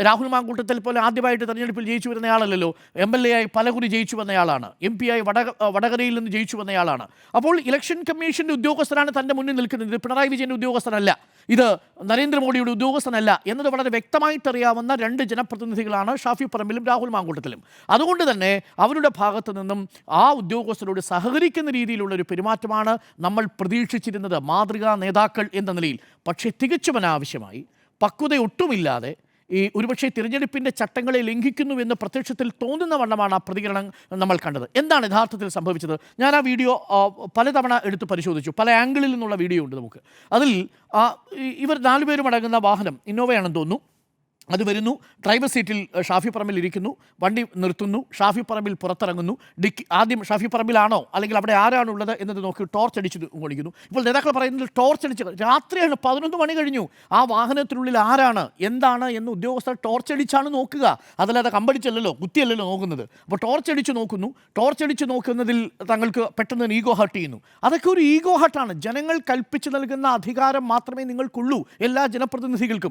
രാഹുൽ മാങ്കൂട്ടത്തിൽ പോലെ ആദ്യമായിട്ട് തെരഞ്ഞെടുപ്പിൽ ജയിച്ചു വരുന്നയാളല്ലല്ലോ. MLA ആയി പലകുറി ജയിച്ചു വന്നയാളാണ്. MP ആയി വടകരയിൽ നിന്ന് ജയിച്ചു വന്നയാളാണ്. അപ്പോൾ ഇലക്ഷൻ കമ്മീഷൻ്റെ ഉദ്യോഗസ്ഥരാണ് തൻ്റെ മുന്നിൽ നിൽക്കുന്നത്. ഇത് പിണറായി വിജയൻ്റെ ഉദ്യോഗസ്ഥനല്ല, ഇത് നരേന്ദ്രമോദിയുടെ ഉദ്യോഗസ്ഥനല്ല എന്നത് വളരെ വ്യക്തമായിട്ടറിയാവുന്ന രണ്ട് ജനപ്രതിനിധികളാണ് ഷാഫി പറമ്പിലും രാഹുൽ മാങ്കൂട്ടത്തിലും. അതുകൊണ്ട് തന്നെ അവരുടെ ഭാഗത്തു നിന്നും ആ ഉദ്യോഗസ്ഥരോട് സഹകരിക്കുന്ന രീതിയിലുള്ളൊരു പെരുമാറ്റമാണ് നമ്മൾ പ്രതീക്ഷിച്ചിരുന്നത് മാതൃകാ നേതാക്കൾ എന്ന നിലയിൽ. പക്ഷേ തികച്ചും അനാവശ്യമായി, പക്വതയൊട്ടുമില്ലാതെ, ഈ ഒരുപക്ഷെ തിരഞ്ഞെടുപ്പിൻ്റെ ചട്ടങ്ങളെ ലംഘിക്കുന്നുവെന്ന് പ്രത്യക്ഷത്തിൽ തോന്നുന്ന വണ്ണമാണ് ആ പ്രതികരണം നമ്മൾ കണ്ടത്. എന്താണ് യഥാർത്ഥത്തിൽ സംഭവിച്ചത്? ഞാൻ ആ വീഡിയോ പലതവണ എടുത്ത് പരിശോധിച്ചു. പല ആംഗിളിൽ നിന്നുള്ള വീഡിയോ ഉണ്ട് നമുക്ക്. അതിൽ ഇവർ 4 പേരും അടങ്ങുന്ന വാഹനം, ഇന്നോവയാണെന്ന് തോന്നുന്നു, അത് വരുന്നു. ഡ്രൈവർ സീറ്റിൽ ഷാഫി പറമ്പിൽ ഇരിക്കുന്നു. വണ്ടി നിർത്തുന്നു. ഷാഫി പറമ്പിൽ പുറത്തിറങ്ങുന്നു. ആദ്യം ഷാഫി പറമ്പിലാണോ അല്ലെങ്കിൽ അവിടെ ആരാണുള്ളത് എന്നത് നോക്കി ടോർച്ച് അടിച്ച് ഓടിക്കുന്നു. ഇപ്പോൾ നേതാക്കൾ പറയുന്നത് ടോർച്ച് അടിച്ച്, രാത്രിയാണ്, 11 മണി കഴിഞ്ഞു. ആ വാഹനത്തിനുള്ളിൽ ആരാണ് എന്താണ് എന്ന് ഉദ്യോഗസ്ഥർ ടോർച്ച് അടിച്ചാണ് നോക്കുക. അതല്ലാതെ കമ്പടിച്ചല്ലോ, കുത്തിയല്ലല്ലോ നോക്കുന്നത്. അപ്പോൾ ടോർച്ച് അടിച്ച് നോക്കുന്നു. ടോർച്ച് അടിച്ച് നോക്കുന്നതിൽ തങ്ങൾക്ക് പെട്ടെന്ന് ഈഗോ ഹർട്ട് ചെയ്യുന്നു. അതൊക്കെ ഒരു ഈഗോ ഹർട്ടാണ്. ജനങ്ങൾ കൽപ്പിച്ച് നൽകുന്ന അധികാരം മാത്രമേ നിങ്ങൾക്കുള്ളൂ, എല്ലാ ജനപ്രതിനിധികൾക്കും.